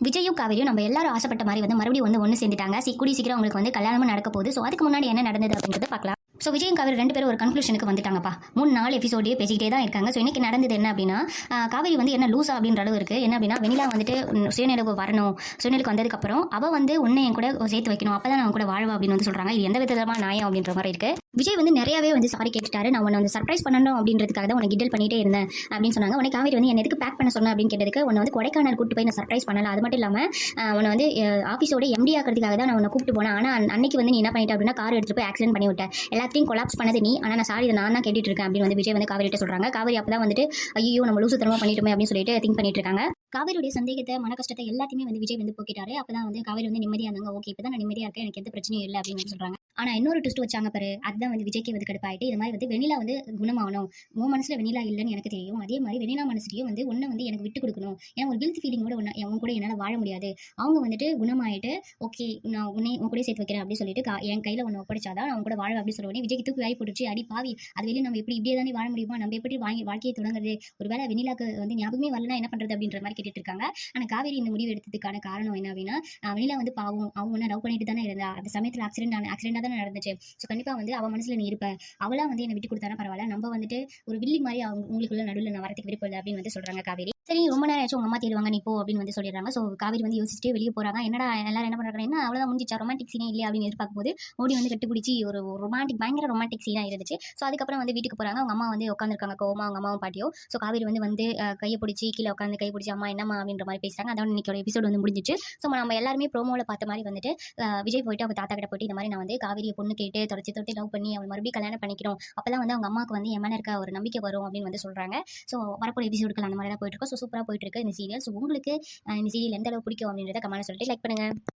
விஜயும் காவேரியும் நம்ம எல்லாரும் ஆசைப்பட்ட மாதிரி வந்து மறுபடியும் வந்து ஒன்று சேர்ந்துட்டாங்க. கூடி சீக்கிரம் அவங்களுக்கு வந்து கல்யாணமும் நடக்க போகுது. ஸோ அதுக்கு முன்னாடி என்ன நடந்தது அப்படின்றத பார்க்கலாம். ஸோ விஜயும் காவேரி 2 பேரும் ஒரு கன்க்ளூஷனுக்கு வந்துட்டாங்கப்பா. 3-4 எபிசோடே பேசிக்கிட்டே தான் இருக்காங்க. ஸோ இன்னைக்கு நடந்தது என்ன அப்படின்னா, காவேரி வந்து என்ன லூசா அப்படின்ற அளவு இருக்குது. என்ன அப்படின்னா, வெண்ணிலா வந்துட்டு சுயநிலைக்கு வரணும், சுயநிலைக்கு வந்ததுக்கப்புறம் அவள் வந்து உன்னை என் கூட சேர்த்து வைக்கணும், அப்போ தான் நான் கூட வாழ்வா அப்படின்னு வந்து சொல்கிறாங்க. இது எந்த விதமான நியாயம் அப்படின்ற மாதிரி இருக்குது. விஜய் வந்து நிறையவே வந்து சாரி கேட்டுட்டாரு. நான் உன்னை வந்து சர்ப்ரைஸ் பண்ணணும் அப்படின்றதுக்காக தான் உன்னை கிண்டல் பண்ணிட்டே இருந்தேன் அப்படின்னு சொன்னாங்க. உன்னை காவேரி வந்து என்ன எதுக்கு பேக் பண்ண சொன்னேன் அப்படின்னு கேட்டதுக்கு, உன்னை வந்து கொடைக்கானல் கூட்டு போய் நான் சர்ப்ரைஸ் பண்ணல. அது மட்டும் இல்லாமல் உன்னை வந்து ஆஃபீஸோட எம்டி ஆக்கிறதுக்காக தான் நான் உன்னை கூப்பிட்டு போனேன். ஆனால் அன்னைக்கு வந்து நீ என்ன பண்ணிட்ட அப்படின்னா, கார் எடுத்துட்டு போய் ஆக்சிடென்ட் பண்ணி விட்டேன். எல்லாத்தையும் கொலாப்ஸ் பண்ணது நீ. ஆனால் நான் சாரி, இதை நான் தான் கேட்டுட்டு இருக்கேன் அப்படின்னு வந்து விஜய் வந்து காவேரிட்ட சொல்றாங்க. காவேரி அப்பதான் வந்துட்டு ஐயோ நம்ம லூசுத்தனமா பண்ணிட்டோமே அப்படின்னு சொல்லிட்டு திங்க் பண்ணிட்டு இருக்காங்க. காவேரியுடைய சந்தேகத்தை, மன கஷ்டத்தை எல்லாத்தையுமே வந்து விஜய் வந்து போக்கிட்டாரு. அப்பதான் வந்து காவேரி வந்து நிம்மதியா இருந்தாங்க. ஓகே, இப்பதான் நான் நிம்மதியா இருக்கேன், எனக்கு எந்த பிரச்சனையும் இல்லை அப்படின்னு சொல்றாங்க. ஆனா இன்னொரு ட்விஸ்ட் வச்சாங்க பாரு, அதுதான் வந்து விஜய்க்கு வந்து கடுப்பாயிட்டு, இது மாதிரி வந்து வெண்ணிலா வந்து குணமாகணும், உன் மனசுல வெண்ணிலா இல்லைன்னு எனக்கு தெரியும், அதே மாதிரி வெண்ணிலா மனசுலயும் வந்து ஒன்னு வந்து எனக்கு விட்டு கொடுக்கணும், ஏன்னா ஒரு கில்ட் ஃபீலிங்கோட உன் கூட என்னால் வாழ முடியாது, அவங்க வந்துட்டு குணமாயிட்டு ஓகே நான் உன் கூட சேர்த்து வைக்கிறேன் அப்படின்னு சொல்லிட்டு என் கையில ஒன்று ஒப்படைச்சாதான் நான் கூட வாழ அப்படின்னு சொல்லுவேன். விஜய்க்கு தூக்கி வாய் போட்டுச்சு, அடி பாவி, அது வெளியே நம்ம எப்படி இப்படியே தானே வாழ முடியுமா, நம்ம எப்படி வாழ்க்கையை தொடங்குறது, ஒருவேளை வெண்ணிலாக்கு வந்து ஞாபகமே வரலன்னா என்ன பண்றது அப்படின்ற மாதிரி கேட்டுட்டு இருக்காங்க. ஆனால் காவேரி இந்த முடிவு எடுத்ததுக்கான காரணம் என்ன அப்படின்னா, வெண்ணிலா வந்து பாவம், அவங்க ஒன்று லவ் பண்ணிட்டு தானே இருந்தா, அந்த சமயத்தில் ஆக்சிடென்ட்டாக தானே நடந்துச்சு. ஸோ கண்டிப்பாக வந்து அவள் மனசில் நீ இருப்ப, அவளா வந்து என்னை விட்டு கொடுத்தானா பரவாயில்ல, நம்ம வந்துட்டு ஒரு வில்லி மாதிரி உங்களுக்குள்ள நடுவில் நான் வரதுக்கு விருப்பம் இல்லை அப்படின்னு வந்து சொல்கிறாங்க காவேரி. சரி ரொம்ப நேரம் ஆச்சு, உங்க அம்மா தேடுவாங்க நீ போ அப்படின்னு வந்து சொல்லிடுறாங்க. ஸோ காவேரி வந்து யோசிச்சுட்டு வெளியே போகிறாங்க. என்னடா எல்லாரும் என்ன பண்ணுறாங்க, என்ன அவ்வளோதான் முடிஞ்சிச்சா, ரொமான்டிக் சீனே இல்லை அப்படின்னு எதிர்பார்க்கும்போது ஓடி வந்து கட்டுப்பிடிச்சி ஒரு பயங்கர ரொமான்டிக் சீனாக இருந்துச்சு. ஸோ அதுக்கப்புறம் வந்து வீட்டுக்கு போகிறாங்க. அவங்க அம்மா வந்து உட்காந்துருக்காங்க கோவமா, அவங்க அம்மாவும் பாட்டியோ. ஸோ காவேரி வந்து கையை பிடிச்சி கீழே உட்காந்து கை பிடிச்சி அம்மா என்னம்மா அப்படின்ற மாதிரி பேசுகிறாங்க. அதோட இன்னைக்கு எபிசோட் வந்து முடிஞ்சிச்சு. ஸோ நம்ம எல்லாருமே ப்ரோமோவில் பார்த்த மாதிரி வந்துட்டு விஜய் போயிட்டு அவங்க தாத்தா கிட்ட போயிட்டு இந்த மாதிரி நான் வந்து காவேரியை பொண்ணு கேட்டு தொட்டு லவ் பண்ணி அவள் மறுபடியும் கல்யாணம் பண்ணிக்கிறோம், அப்பதான் வந்து அவங்க அம்மாவுக்கு வந்து என் மேல இருக்க ஒரு நம்பிக்கை வரும் அப்படின்னு வந்து சொல்றாங்க. ஸோ வரப்போற எபிசோடுகள் அந்த மாதிரி தான் போயிட்டு இருக்கோம். ஸோ சூப்பராக போயிட்டு இருக்கு இந்த சீரியல். ஸோ உங்களுக்கு இந்த சீரியல் எந்த அளவு பிடிக்கும் அப்படின்றத கமெண்ட் சொல்லிட்டு லைக் பண்ணுங்க.